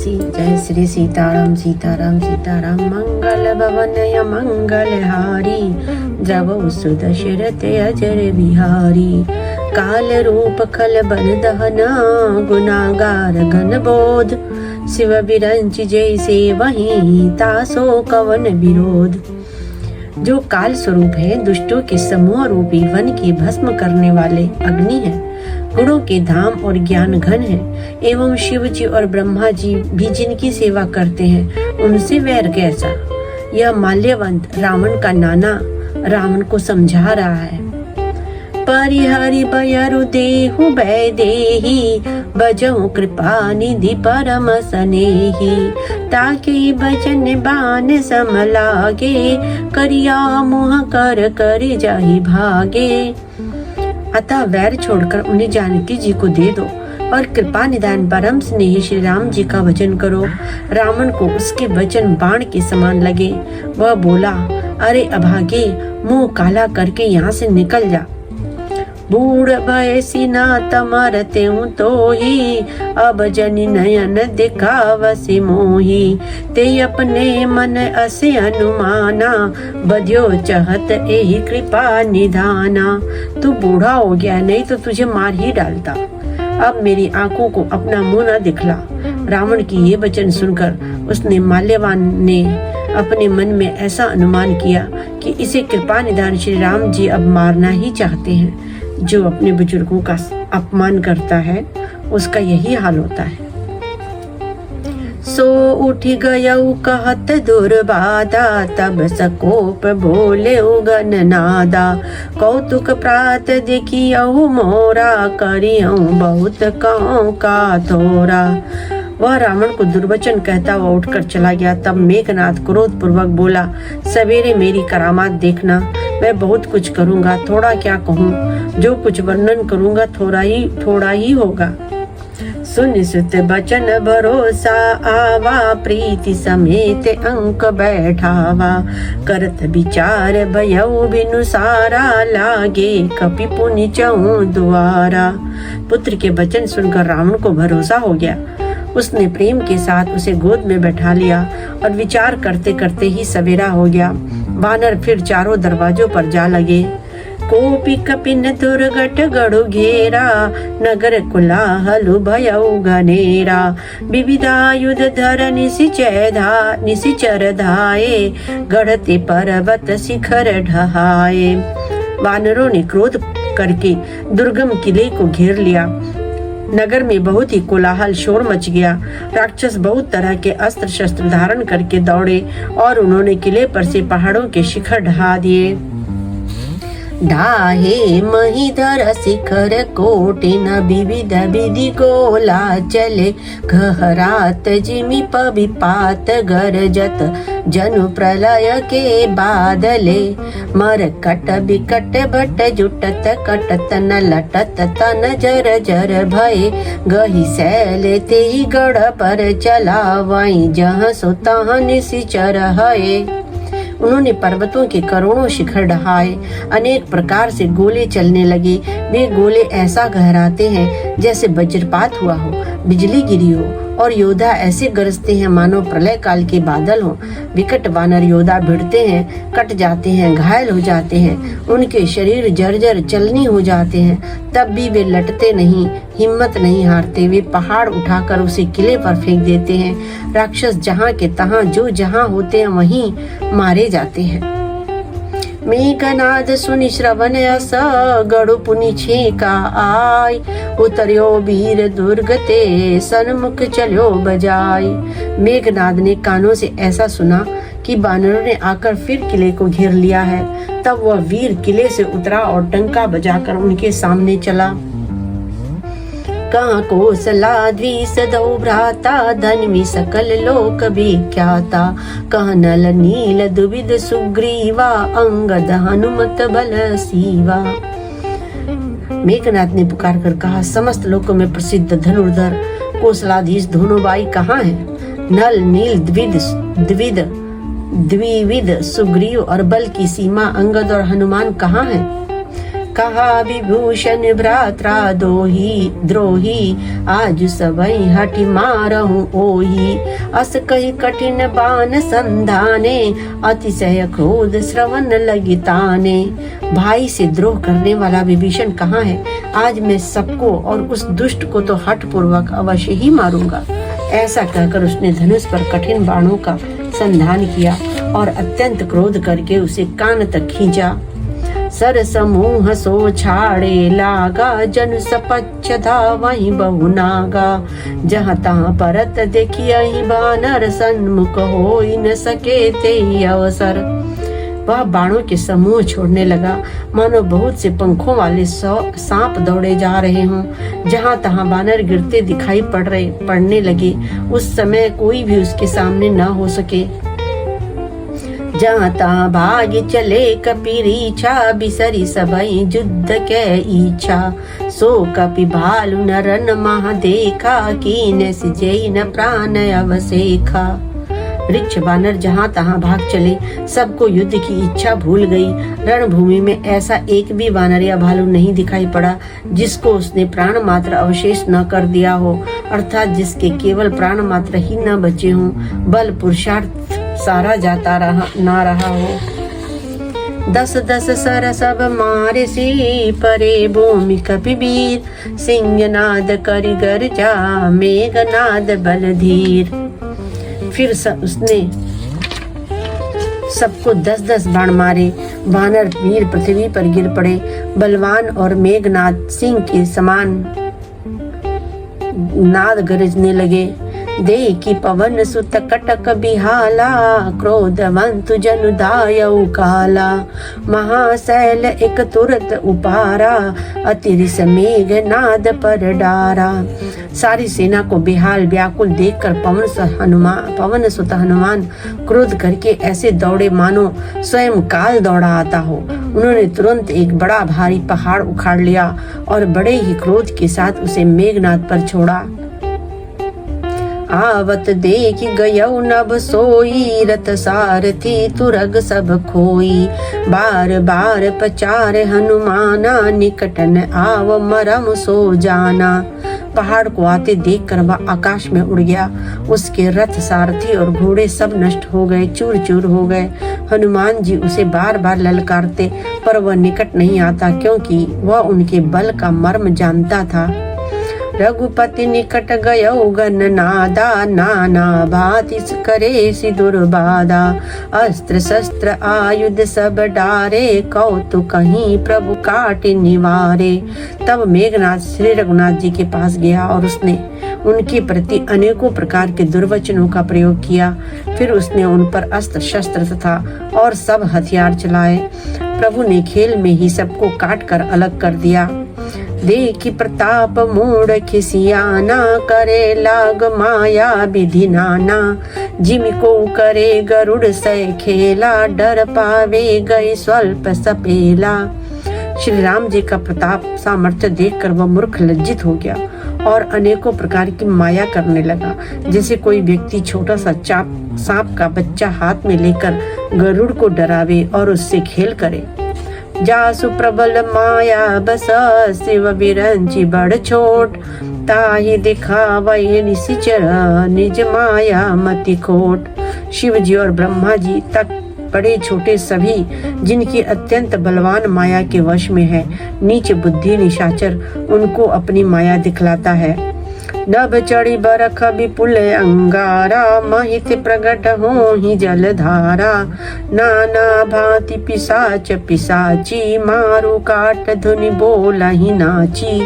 जय श्री सीताराम सीताराम सीताराम। मंगल भवनय मंगलहारी, द्रवौ सुदशरथ अजर बिहारी। काल रूप खल बन दहना, गुनागार घन बोध। शिव बिरंच जैसे वहीं, तासो कवन विरोध। जो काल स्वरूप है, दुष्टों के समूह रूपी वन की भस्म करने वाले अग्नि है, गुणों के धाम और ज्ञान घन है। एवं शिव जी और ब्रह्मा जी भी जिनकी सेवा करते हैं, उनसे वैर कैसा। यह माल्यवंत रावण का नाना रावण को समझा रहा है। परिहरि बयरु देहु वैदेही, बजहु कृपा निधि परम सनेही। ताके बचन बान सम लागे, करिया मुह कर कर जाहि भागे। अतः वैर छोड़कर उन्हें जानकी जी को दे दो और कृपा निधान परम स्नेही श्री राम जी का भजन करो। रावण को उसके वचन बाण के समान लगे। वह बोला, अरे अभागे, मुंह काला करके यहाँ से निकल जा। बूढ़ भयसी ना तमरते हूँ तो ही, अब जनि नयन दिखावसी मोही। ते अपने मन असे अनुमाना, बध्यो चहत एही कृपा निधाना। तू बूढ़ा हो गया, नहीं तो तुझे मार ही डालता। अब मेरी आंखों को अपना मुंह न दिखला। रावण की ये वचन सुनकर उसने माल्यवान ने अपने मन में ऐसा अनुमान किया कि इसे कृपा निधान श्री राम जी अब मारना ही चाहते हैं। जो अपने बुजुर्गों का अपमान करता है, उसका यही हाल होता है। सो उठ गयऊ कहत दुर्बाधा, तब सकोप बोले उगन नादा। कौतुक प्रात देखियऊ मोरा, करियऊ बहुत कहूँ का थोरा। वह रावण को दुर्वचन कहता हुआ उठकर चला गया। तब मेघनाद क्रोध पूर्वक बोला, सवेरे मेरी करामात देखना। मैं बहुत कुछ करूंगा, थोड़ा क्या कहूँ। जो कुछ वर्णन करूंगा थोड़ा ही होगा। सुन सुत बचन भरोसा आवा, प्रीति समेत अंक बैठावा। करत विचार भयऊ बिनु सारा, लागे कपि पुनि चहु द्वारा। पुत्र के वचन सुनकर रावण को भरोसा हो गया। उसने प्रेम के साथ उसे गोद में बैठा लिया और विचार करते करते ही सवेरा हो गया। वानर फिर चारों दरवाजों पर जा लगे। कोपी कपिन दुर्गट गढ़ु घेरा, नगर कुलाहलु भयउ घनेरा। विविधायुध धर निशिचर धाये, गढ़ते पर्वत शिखर ढहाए। वानरों ने क्रोध करके दुर्गम किले को घेर लिया। नगर में बहुत ही कोलाहल शोर मच गया। राक्षस बहुत तरह के अस्त्र शस्त्र धारण करके दौड़े और उन्होंने किले पर से पहाड़ों के शिखर ढहा दिए। ढाहे महीधर शिखर कोटिन, विविध विधि गोला चले। घहरात जिमि पविपात गरजत, जनु प्रलय के बादले। मरकट बिकट भट जुटत, कटत न लटत तन जर जर भय। गही सैल तेहि गढ़ पर चलावई, जहाँ सो तहाँ निशिचर है। उन्होंने पर्वतों के करोड़ों शिखर ढहाए। अनेक प्रकार से गोले चलने लगे। वे गोले ऐसा गहराते हैं जैसे वज्रपात हुआ हो, बिजली गिरी हो, और योद्धा ऐसे गरजते हैं मानो प्रलय काल के बादल हो। विकट वानर योद्धा भिड़ते हैं, कट जाते हैं, घायल हो जाते हैं। उनके शरीर जर्जर चलनी हो जाते हैं। तब भी वे लटते नहीं, हिम्मत नहीं हारते। वे पहाड़ उठाकर उसे किले पर फेंक देते हैं। राक्षस जहाँ के तहाँ जो जहाँ होते हैं वहीं मारे जाते हैं। मेघनाद सुनि श्रवण अस, गढ़ु पुनि छेका आय। उतर्यो वीर दुर्गते, सन्मुख चलो बजाय। मेघनाद ने कानों से ऐसा सुना कि वानरों ने आकर फिर किले को घेर लिया है। तब वह वीर किले से उतरा और डंका बजाकर उनके सामने चला। कहाँ कौशलाद्रि सदौ भ्राता, धन्वी सकल लोक विख्याता। कह नल नील दुविध सुग्रीवा, अंगद हनुमत बल सीवा। मेघनाथ ने पुकार कर कहा, समस्त लोकों में प्रसिद्ध धनुर्धर कौशलाधीश धनुबाई कहाँ है? नल नील द्विविध सुग्रीव और बल की सीमा अंगद और हनुमान कहाँ है? कहा विभूषण भ्रात्रा दोही द्रोही, आज सबई हठि मारहु ओही। अस कही कठिन बान संधाने, अतिशय क्रोध श्रवण लगी ताने। भाई से द्रोह करने वाला विभीषण कहाँ है? आज मैं सबको और उस दुष्ट को तो हठ पूर्वक अवश्य ही मारूंगा। ऐसा कहकर उसने धनुष पर कठिन बाणों का संधान किया और अत्यंत क्रोध करके उसे कान तक खींचा। सर समूह सो छाड़े लागा, जन सपच्छ धावहि बहु नागा। जहाँ तहाँ परत देखियहि बानर, सन्मुख होई न सके ते अवसर। वह बाणों के समूह छोड़ने लगा, मानो बहुत से पंखों वाले सांप दौड़े जा रहे हों। जहाँ तहाँ बानर गिरते दिखाई पड़ने लगे। उस समय कोई भी उसके सामने न हो सके। जहाँ तहाँ भाग चले कपिरीछा, बिसरी सबई युद्ध के इच्छा। सो कपि भालु नरन महा देखा, कीन सिजई न प्राण अवसेखा। वृक्ष बानर जहाँ तहाँ भाग चले, सबको युद्ध की इच्छा भूल गई। रणभूमि में ऐसा एक भी बानर या भालू नहीं दिखाई पड़ा जिसको उसने प्राण मात्र अवशेष न कर दिया हो, अर्थात जिसके केवल प्राण मात्र ही न बचे हों, बल पुरुषार्थ सारा जाता रहा हो। 10 सर सब मारे सी, परे भूमि कपिवीर। सिंहनाद करि गर्जा, मेघनाद बल धीर। फिर उसने सबको 10 बाण मारे। वानर वीर पृथ्वी पर गिर पड़े। बलवान और मेघनाद सिंह के समान नाद गरजने लगे। देखी पवन सुत कटक बिहाला, क्रोधवंत जनु दायउ काला। महाशैल एक तुरत उपारा, अतिरिस मेघनाद पर डारा। सारी सेना को बेहाल व्याकुल देखकर पवन सुत हनुमान क्रोध करके ऐसे दौड़े मानो स्वयं काल दौड़ा आता हो। उन्होंने तुरंत एक बड़ा भारी पहाड़ उखाड़ लिया और बड़े ही क्रोध के साथ उसे मेघनाद पर छोड़ा। आवत देख गयौ नभ सोई, रथ सारथी तुरग सब खोई। बार बार पचार हनुमाना, निकटन आव मरम सो जाना। पहाड़ को आते देखकर वह आकाश में उड़ गया। उसके रथ सारथी और घोड़े सब नष्ट हो गए, चूर चूर हो गए। हनुमान जी उसे बार बार ललकारते, पर वह निकट नहीं आता, क्योंकि वह उनके बल का मर्म जानता था। रघुपति निकट गयो गणनादा, नाना भांति करे सि दुर्बाधा। अस्त्र शस्त्र आयुध सब डारे, कौतुक कहीं प्रभु काट निवारे। तब मेघनाद श्री रघुनाथ जी के पास गया और उसने उनके प्रति अनेकों प्रकार के दुर्वचनों का प्रयोग किया। फिर उसने उन पर अस्त्र शस्त्र तथा और सब हथियार चलाए। प्रभु ने खेल में ही सबको काट कर अलग कर दिया। देखी प्रताप मूड खिसियाना, करे लाग माया विधि नाना। जिमिको करे गरुड़ सै खेला, डर पावे गए स्वल्प सपेला। श्री राम जी का प्रताप सामर्थ्य देखकर वह मूर्ख लज्जित हो गया और अनेकों प्रकार की माया करने लगा। जैसे कोई व्यक्ति छोटा सा सांप का बच्चा हाथ में लेकर गरुड़ को डरावे और उससे खेल करे। जासु प्रबल माया बस, शिव बिरंची बड़ छोट। ताहि दिखावै निशिचर, निज माया मति खोट। शिव जी और ब्रह्मा जी तक बड़े छोटे सभी जिनकी अत्यंत बलवान माया के वश में है, नीच बुद्धि निशाचर उनको अपनी माया दिखलाता है। नभ चढ़ी बरख विपुल अंगारा, महित प्रगट हो ही जलधारा। नाना भांति पिशाच पिशाची, मारू काट धुनि बोला ही नाची।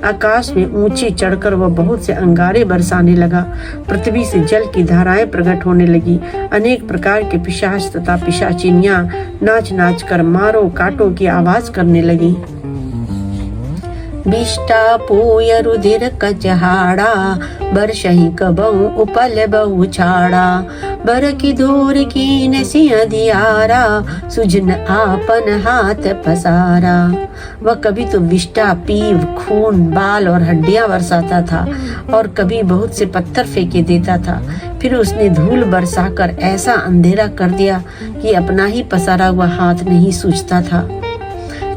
आकाश में ऊंची चढ़कर वह बहुत से अंगारे बरसाने लगा। पृथ्वी से जल की धाराएं प्रकट होने लगी। अनेक प्रकार के पिशाच तथा पिशाचिनियां नाच नाच कर मारो काटो की आवाज करने लगी। बिष्टा पूय रुधिर कचहाड़ा, बरसहि कबहु उपल बहु छाड़ा। बर की दूर कीन सिंह दियारा, सुजन आपन हाथ पसारा। वह कभी तो विष्टा पीव खून बाल और हड्डियां बरसाता था और कभी बहुत से पत्थर फेंके देता था। फिर उसने धूल बरसाकर ऐसा अंधेरा कर दिया कि अपना ही पसारा हुआ हाथ नहीं सूझता था।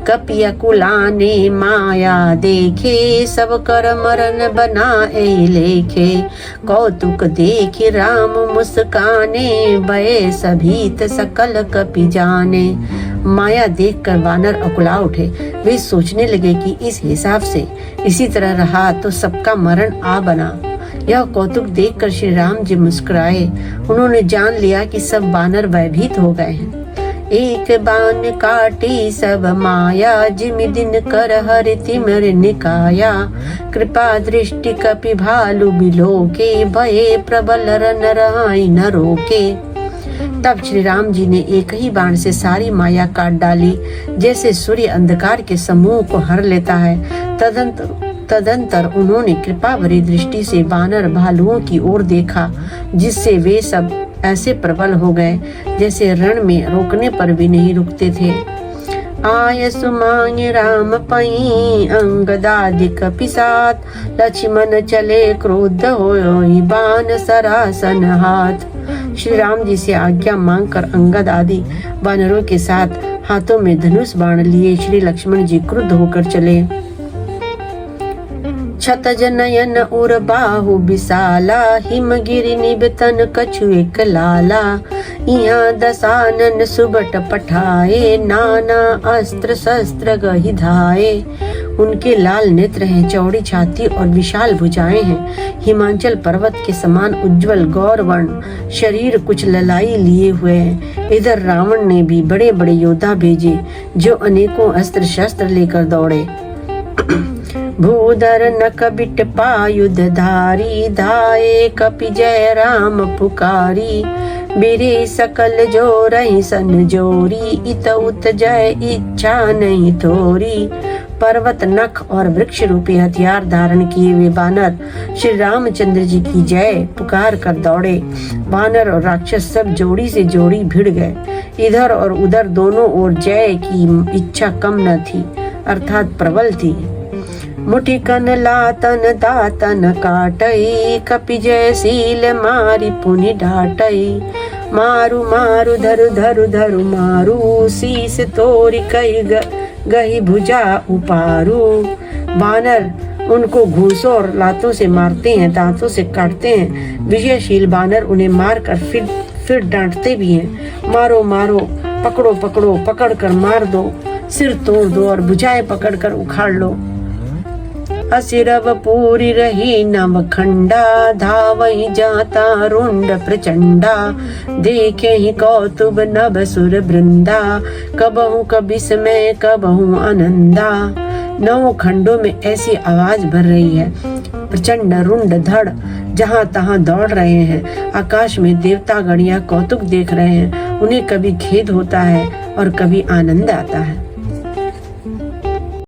कपिया कुलाने माया देखे, सब कर मरण बनाए लेखे। कौतुक देखे राम मुस्काने, भये सभीत सकल कपि जाने। माया देखकर वानर अकुला उठे। वे सोचने लगे कि इस हिसाब से इसी तरह रहा तो सबका मरण आ बना। यह कौतुक देखकर श्री राम जी मुस्कुराए। उन्होंने जान लिया कि सब वानर भयभीत हो गए हैं। एक बाण काटी सब माया, जिमि दिन कर हरि तिमिर निकाया। कृपा दृष्टि कपि भालु बिलोके, भये प्रबल रन रहाई न रोके। तब श्री राम जी ने एक ही बाण से सारी माया काट डाली, जैसे सूर्य अंधकार के समूह को हर लेता है। तदंतर उन्होंने कृपा भरी दृष्टि से वानर भालुओं की ओर देखा, जिससे वे सब ऐसे प्रबल हो गए जैसे रण में रोकने पर भी नहीं रुकते थे। आय सुमांग राम पई, अंगदादि कपि साथ। लक्ष्मण चले क्रोध होई, बाण सरासन हाथ। श्री राम जी से आज्ञा मांगकर अंगद आदि वानरों के साथ हाथों में धनुष बाण लिए श्री लक्ष्मण जी क्रुद्ध होकर चले। छतज नयन उर बाहु विशाला, हिमगिरि निबतन कछु एक लाला। यहाँ दसानन सुबट पठाए, नाना अस्त्र शस्त्र गहि धाये। उनके लाल नेत्र हैं, चौड़ी छाती और विशाल भुजाएं हैं। हिमाचल पर्वत के समान उज्जवल गौरवर्ण शरीर, कुछ ललाई लिए हुए हैं। इधर रावण ने भी बड़े बड़े योद्धा भेजे, जो अनेकों अस्त्र शस्त्र लेकर दौड़े। भूधर नक बिट पायुध धारी, धाये कपि जय राम पुकारी। बिरे सकल जोरहि सन जोरी, इत उत जय इच्छा नहीं थोरी। पर्वत नख और वृक्ष रूपी हथियार धारण किए वे वानर श्री रामचंद्र जी की जय पुकार कर दौड़े। वानर और राक्षस सब जोड़ी से जोड़ी भिड़ गए। इधर और उधर दोनों ओर जय की इच्छा कम न थी, अर्थात प्रबल थी। मुठि कन लातन दातन काटई, कपि जय सील मारी पुनि ढाटई। मारु मारु धरु धरु धरु मारु, शीस तोरी कई गही भुजा उपारू। वानर उनको घूंसों और लातों से मारते हैं, दांतों से काटते हैं। विजयशील वानर उन्हें मारकर फिर डांटते भी हैं। मारो मारो, पकड़ो पकड़ो, पकड़ कर मार दो, सिर तोड़ दो और भुजाएं पकड़ कर उखाड़ लो। असिरव पूरी रही नवखंडा, धावई जाता रुंड प्रचंडा। देखे ही कौतुब नभ सुर वृंदा, कबहू कबिस्मय कबहू आनंदा। 9 खंडों में ऐसी आवाज भर रही है, प्रचंड रुंड धड़ जहाँ तहाँ दौड़ रहे हैं। आकाश में देवता गणिया कौतुक देख रहे हैं। उन्हें कभी खेद होता है और कभी आनंद आता है।